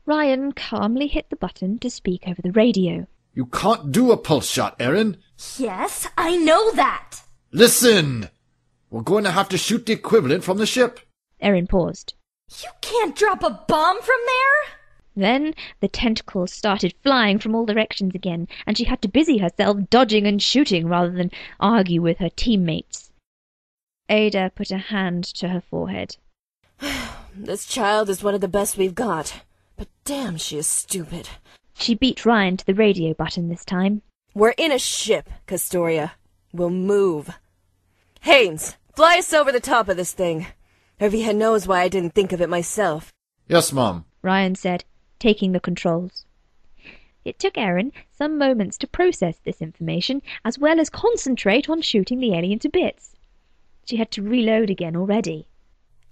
Ryan calmly hit the button to speak over the radio. You can't do a pulse shot, Erin. Yes, I know that. Listen! We're going to have to shoot the equivalent from the ship. Erin paused. You can't drop a bomb from there? Then the tentacles started flying from all directions again, and she had to busy herself dodging and shooting rather than argue with her teammates. Ada put a hand to her forehead. This child is one of the best we've got, but damn, she is stupid. She beat Ryan to the radio button this time. We're in a ship, Castoria. We'll move. Haynes, fly us over the top of this thing. Hervia knows why I didn't think of it myself. Yes, Mom, Ryan said, taking the controls. It took Erin some moments to process this information, as well as concentrate on shooting the alien to bits. She had to reload again already.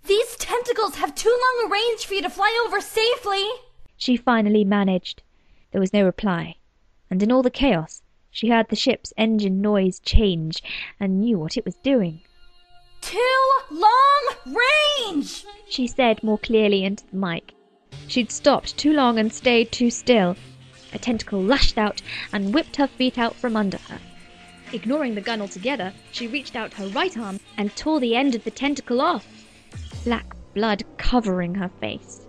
These tentacles have too long a range for you to fly over safely. She finally managed. There was no reply, and in all the chaos, she heard the ship's engine noise change and knew what it was doing. Too long range, she said more clearly into the mic. She'd stopped too long and stayed too still. A tentacle lashed out and whipped her feet out from under her. Ignoring the gun altogether, she reached out her right arm and tore the end of the tentacle off, black blood covering her face.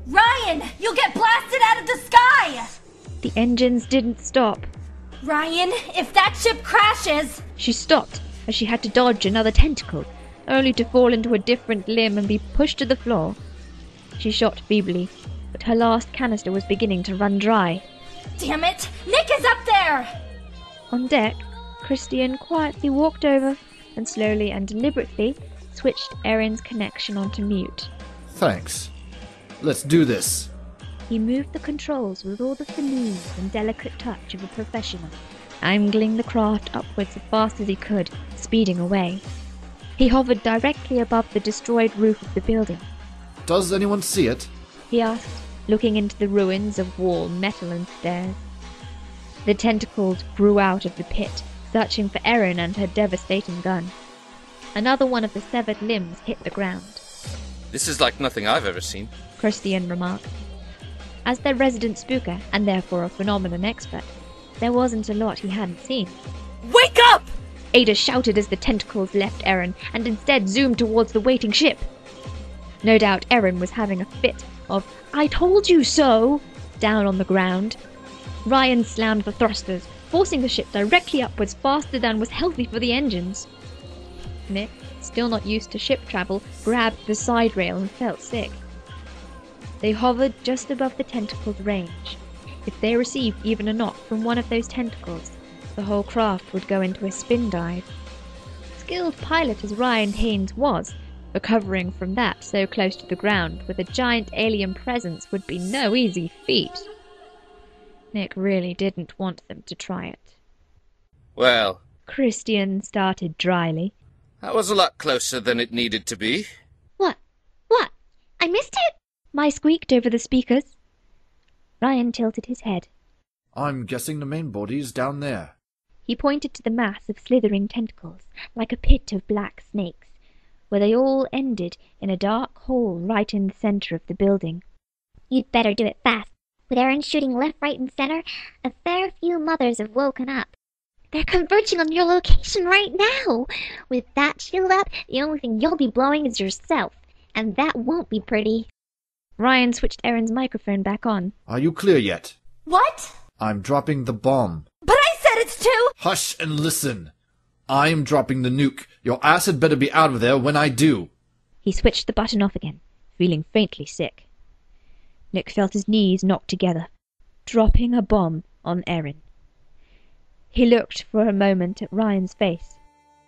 Ryan, you'll get blasted out of the sky! The engines didn't stop. Ryan, if that ship crashes... She stopped as she had to dodge another tentacle, only to fall into a different limb and be pushed to the floor. She shot feebly, but her last canister was beginning to run dry. Damn it! Nick is up there! On deck, Christian quietly walked over and slowly and deliberately switched Erin's connection onto mute. Thanks. Let's do this. He moved the controls with all the finesse and delicate touch of a professional, angling the craft upwards as fast as he could, speeding away. He hovered directly above the destroyed roof of the building. Does anyone see it? He asked, looking into the ruins of wall, metal and stairs. The tentacles grew out of the pit, searching for Erin and her devastating gun. Another one of the severed limbs hit the ground. This is like nothing I've ever seen, Christian remarked. As their resident spooker, and therefore a phenomenon expert, there wasn't a lot he hadn't seen. Wake up! Ada shouted as the tentacles left Erin and instead zoomed towards the waiting ship. No doubt Erin was having a fit of, "I told you so," down on the ground. Ryan slammed the thrusters, forcing the ship directly upwards faster than was healthy for the engines. Nick, still not used to ship travel, grabbed the side rail and felt sick. They hovered just above the tentacles' range. If they received even a knock from one of those tentacles, the whole craft would go into a spin dive. Skilled pilot as Ryan Haynes was, recovering from that so close to the ground with a giant alien presence would be no easy feat. Nick really didn't want them to try it. Well, Christian started dryly. that was a lot closer than it needed to be. What? What? I missed it? My squeaked over the speakers. Ryan tilted his head. I'm guessing the main body is down there. He pointed to the mass of slithering tentacles, like a pit of black snakes, where they all ended in a dark hole right in the center of the building. You'd better do it fast. With Erin shooting left, right, and center, a fair few mothers have woken up. They're converging on your location right now. With that shield up, the only thing you'll be blowing is yourself, and that won't be pretty. Ryan switched Erin's microphone back on. Are you clear yet? What? I'm dropping the bomb. But I said it's too... Hush and listen. I'm dropping the nuke. Your ass had better be out of there when I do. He switched the button off again, feeling faintly sick. Nick felt his knees knocked together, dropping a bomb on Erin. He looked for a moment at Ryan's face.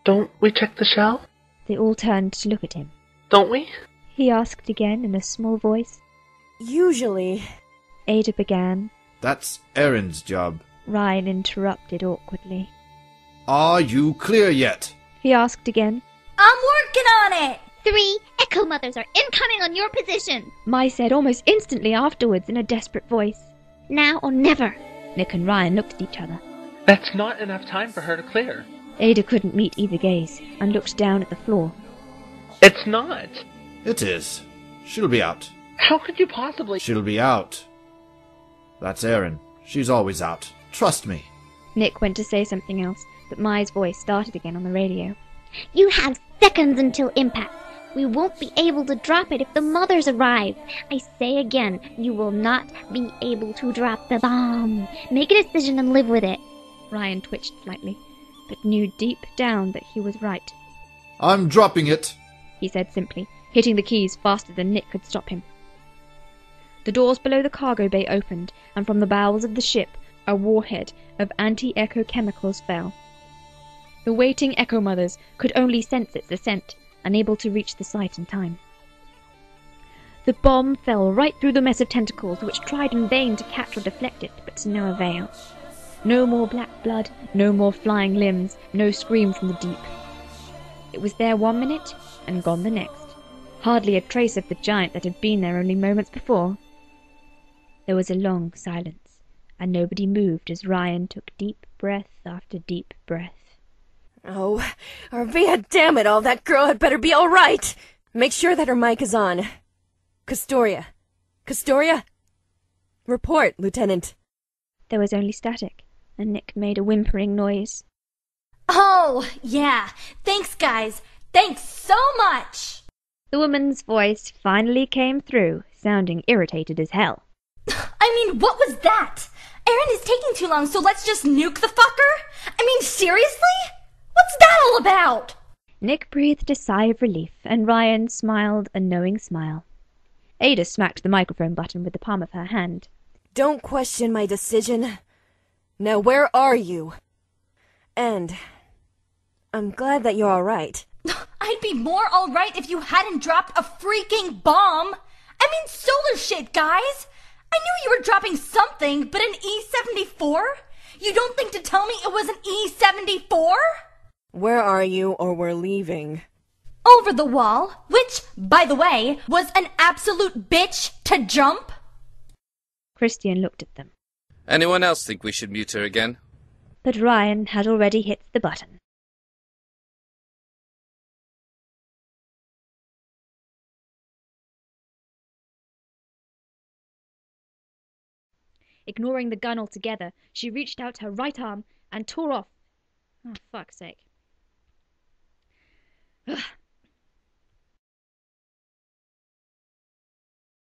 Don't we check the shell? They all turned to look at him. Don't we? He asked again in a small voice. Usually. Ada began. That's Erin's job. Ryan interrupted awkwardly. Are you clear yet? He asked again. I'm working on it! 3 Echo Mothers are incoming on your position. Mai said almost instantly afterwards in a desperate voice. Now or never. Nick and Ryan looked at each other. That's not enough time for her to clear. Ada couldn't meet either gaze and looked down at the floor. It's not. It is. She'll be out. How could you possibly... She'll be out. That's Erin. She's always out. Trust me. Nick went to say something else, but Mai's voice started again on the radio. You have seconds until impact. We won't be able to drop it if the mothers arrive. I say again, you will not be able to drop the bomb. Make a decision and live with it. Ryan twitched slightly, but knew deep down that he was right. I'm dropping it, he said simply, hitting the keys faster than Nick could stop him. The doors below the cargo bay opened, and from the bowels of the ship, a warhead of anti-echo chemicals fell. The waiting Echo Mothers could only sense its descent, unable to reach the site in time. The bomb fell right through the mess of tentacles, which tried in vain to catch or deflect it, but to no avail. No more black blood, no more flying limbs, no scream from the deep. It was there 1 minute, and gone the next. Hardly a trace of the giant that had been there only moments before. There was a long silence, and nobody moved as Ryan took deep breath after deep breath. Oh, Arvia, damn it all, that girl had better be all right! Make sure that her mic is on. Castoria? Castoria? Report, Lieutenant. There was only static, and Nick made a whimpering noise. Oh, yeah. Thanks, guys. Thanks so much. The woman's voice finally came through, sounding irritated as hell. I mean, what was that? Aaron is taking too long, so let's just nuke the fucker? I mean, seriously? What's that all about? Nick breathed a sigh of relief, and Ryan smiled a knowing smile. Ada smacked the microphone button with the palm of her hand. Don't question my decision. Now where are you? And I'm glad that you're all right. I'd be more all right if you hadn't dropped a freaking bomb. I mean, solar shit, guys. I knew you were dropping something, but an E-74? You don't think to tell me it was an E-74? Where are you, or we're leaving? Over the wall, which, by the way, was an absolute bitch to jump. Christian looked at them. Anyone else think we should mute her again? But Ryan had already hit the button. Ignoring the gun altogether, she reached out her right arm and tore off. Oh, fuck's sake. Ugh.